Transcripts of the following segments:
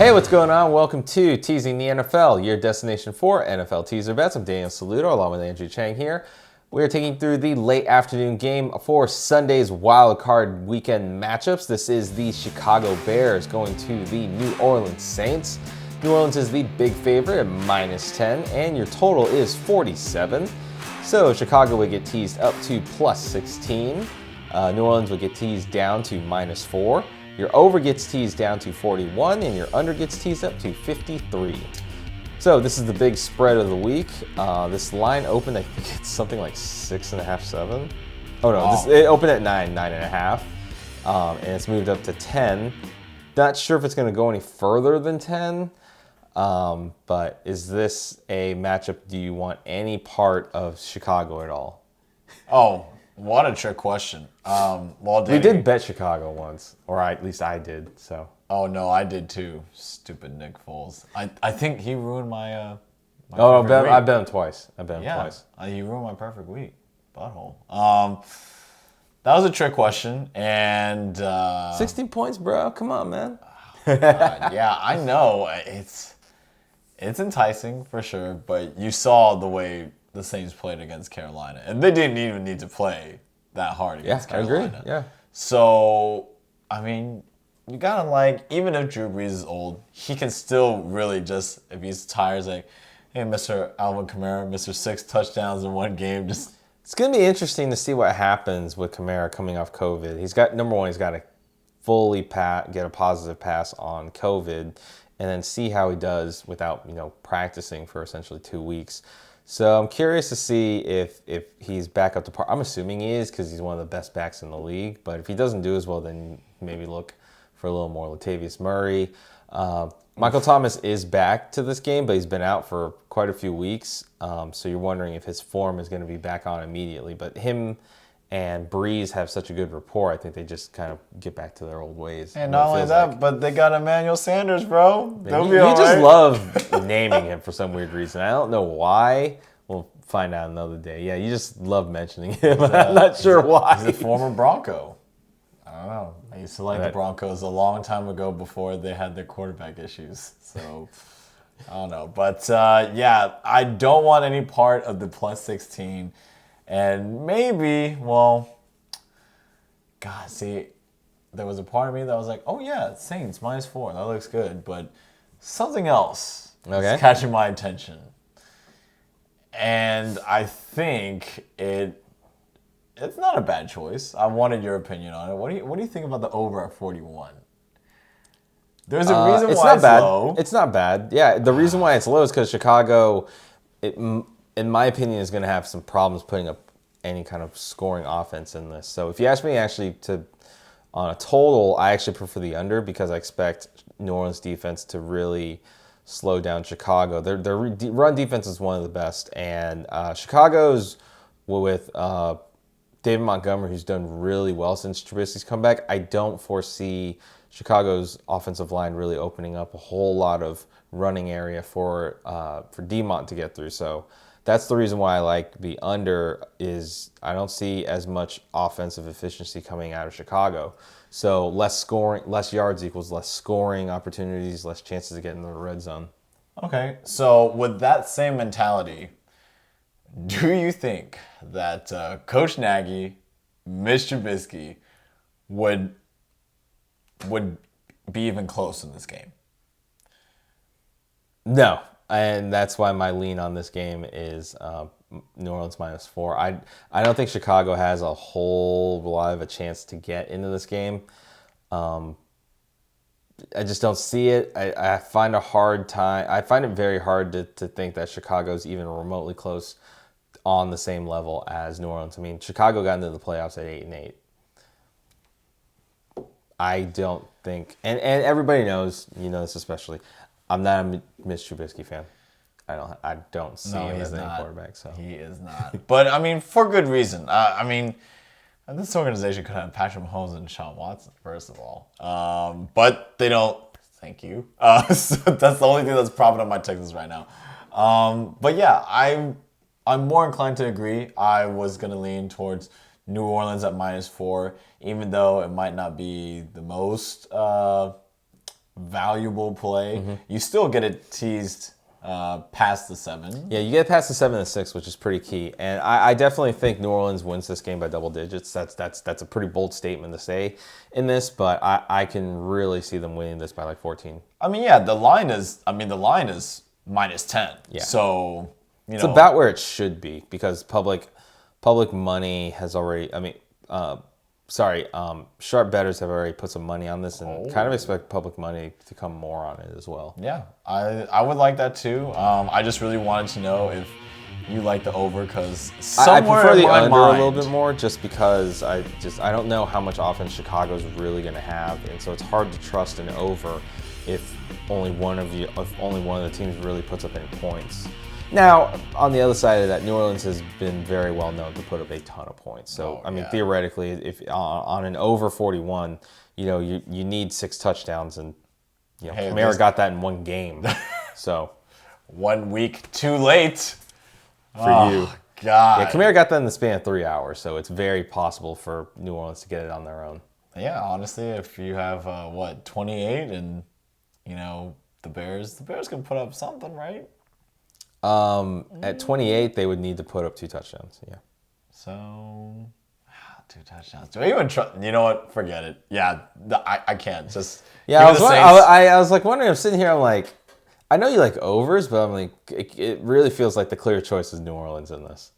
Hey, what's going on? Welcome to Teasing the NFL, your destination for NFL teaser bets. I'm Daniel Saludo, along with Andrew Chang here. We are taking through the late afternoon game for Sunday's wild card weekend matchups. This is the Chicago Bears going to the New Orleans Saints. New Orleans is the big favorite at -10, and your total is 47. So Chicago would get teased up to +16. New Orleans would get teased down to -4. Your over gets teased down to 41, and your under gets teased up to 53. So this is the big spread of the week. This line opened, I think it's something like 6.5, 7. Oh no, it opened at 9.5, and it's moved up to 10. Not sure if it's going to go any further than 10, but is this a matchup? Do you want any part of Chicago at all? Oh, what a trick question. We did bet Chicago once, or at least I did. So. Oh no, I did too. Stupid Nick Foles. I think he ruined my. I bet him twice. Twice. He ruined my perfect week. Butthole. That was a trick question, and 16 points, bro. Come on, man. Yeah, I know it's enticing for sure, but you saw the way the Saints played against Carolina, and they didn't even need to play that hard against Carolina. I agree. Yeah. So, I mean, you gotta even if Drew Brees is old, he can still really just, if he's tired, like, hey, Mr. Alvin Kamara, Mr. 6 touchdowns in one game, just. It's gonna be interesting to see what happens with Kamara coming off COVID. He's got to fully get a positive pass on COVID, and then see how he does without practicing for essentially 2 weeks. So I'm curious to see if he's back up to par. I'm assuming he is because he's one of the best backs in the league. But if he doesn't do as well, then maybe look for a little more Latavius Murray. Michael Thomas is back to this game, but he's been out for quite a few weeks. So you're wondering if his form is going to be back on immediately. But him and Breeze have such a good rapport. I think they just kind of get back to their old ways. And not only that, but they got Emmanuel Sanders, bro. You just love naming him for some weird reason. I don't know why. We'll find out another day. Yeah, you just love mentioning him. I'm not sure why. He's a former Bronco. I don't know. I used to like the Broncos a long time ago before they had their quarterback issues. So, I don't know. But, yeah, I don't want any part of the +16. And maybe, there was a part of me that was like, oh yeah, Saints -4, that looks good. But something else is catching my attention. And I think it's not a bad choice. I wanted your opinion on it. What do you think about the over at 41? There's a reason why it's low. It's not bad. Yeah, the reason why it's low is because Chicago, in my opinion, is going to have some problems putting up any kind of scoring offense in this. So if you ask me on a total, I actually prefer the under because I expect New Orleans defense to really slow down Chicago. Their run defense is one of the best, and Chicago's with David Montgomery, who's done really well since Trubisky's come back. I don't foresee Chicago's offensive line really opening up a whole lot of running area for DeMont to get through. So that's the reason why I like the under. Is I don't see as much offensive efficiency coming out of Chicago. So less scoring, less yards equals less scoring opportunities, less chances to get in the red zone. Okay, so with that same mentality, do you think that Coach Nagy, Mr. Trubisky, would be even close in this game? No, and that's why my lean on this game is New Orleans -4. I don't think Chicago has a whole lot of a chance to get into this game. I just don't see it. I find it very hard to think that Chicago's even remotely close on the same level as New Orleans. I mean, Chicago got into the playoffs at 8-8. I don't think, and everybody knows, this especially, I'm not a Mitch Trubisky fan. I don't see him as any quarterback. So he is not. But I mean, for good reason. This organization could have Patrick Mahomes and Deshaun Watson, first of all. But they don't. Thank you. So that's the only thing that's propping up my Texans right now. But yeah, I'm more inclined to agree. I was gonna lean towards New Orleans at -4, even though it might not be the most valuable play. You still get it teased past the 7. Yeah, you get past the 7 and 6, which is pretty key. And I definitely think New Orleans wins this game by double digits. That's a pretty bold statement to say in this, but I can really see them winning this by like 14. I mean, yeah, the line is minus 10. Yeah. So, it's about where it should be because public money has already, sharp bettors have already put some money on this and kind of expect public money to come more on it as well. Yeah, I would like that too. I just really wanted to know if you like the over because I prefer the under mind, a little bit more just because I don't know how much offense Chicago's really going to have, and so it's hard to trust an over if only one of the teams really puts up any points. Now, on the other side of that, New Orleans has been very well known to put up a ton of points. So, theoretically, if on an over 41, you need 6 touchdowns, and Kamara got that in one game. So, 1 week too late for you. God. Yeah, Kamara got that in the span of 3 hours, so it's very possible for New Orleans to get it on their own. Yeah, honestly, if you have 28, and the Bears can put up something, right? At 28, they would need to put up 2 touchdowns. Yeah. So, 2 touchdowns. Do I even trust? You know what? Forget it. Yeah, I can't. Just yeah. I was like wondering. I'm sitting here. I'm like, I know you like overs, but I'm like, it really feels like the clear choice is New Orleans in this.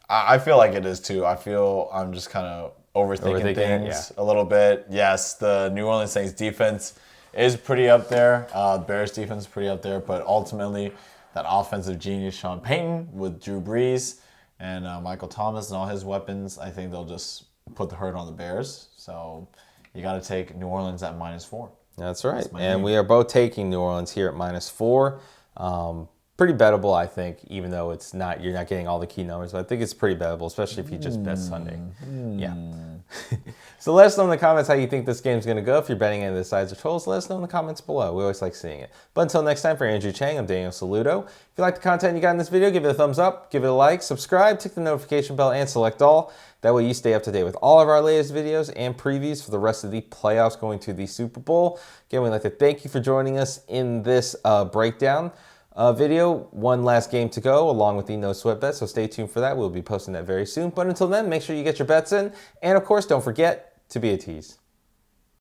I feel like it is too. I feel I'm just kind of overthinking things a little bit. Yes, the New Orleans Saints defense is pretty up there. Bears defense is pretty up there, but ultimately, that offensive genius Sean Payton with Drew Brees and Michael Thomas and all his weapons, I think they'll just put the hurt on the Bears. So you got to take New Orleans at -4. That's right. And we are both taking New Orleans here at -4. Pretty bettable, I think, even though you're not getting all the key numbers. But I think it's pretty bettable, especially if you just bet Sunday. Yeah. So let us know in the comments how you think this game's going to go. If you're betting any of the sides or totals, let us know in the comments below. We always like seeing it. But until next time, for Andrew Chang, I'm Daniel Saludo. If you like the content you got in this video, give it a thumbs up, give it a like, subscribe, tick the notification bell, and select all. That way you stay up to date with all of our latest videos and previews for the rest of the playoffs going to the Super Bowl. Again, we'd like to thank you for joining us in this breakdown video. One last game to go along with the No Sweat bet, so stay tuned for that. We'll be posting that very soon. But until then, make sure you get your bets in. And of course, don't forget to be a tease.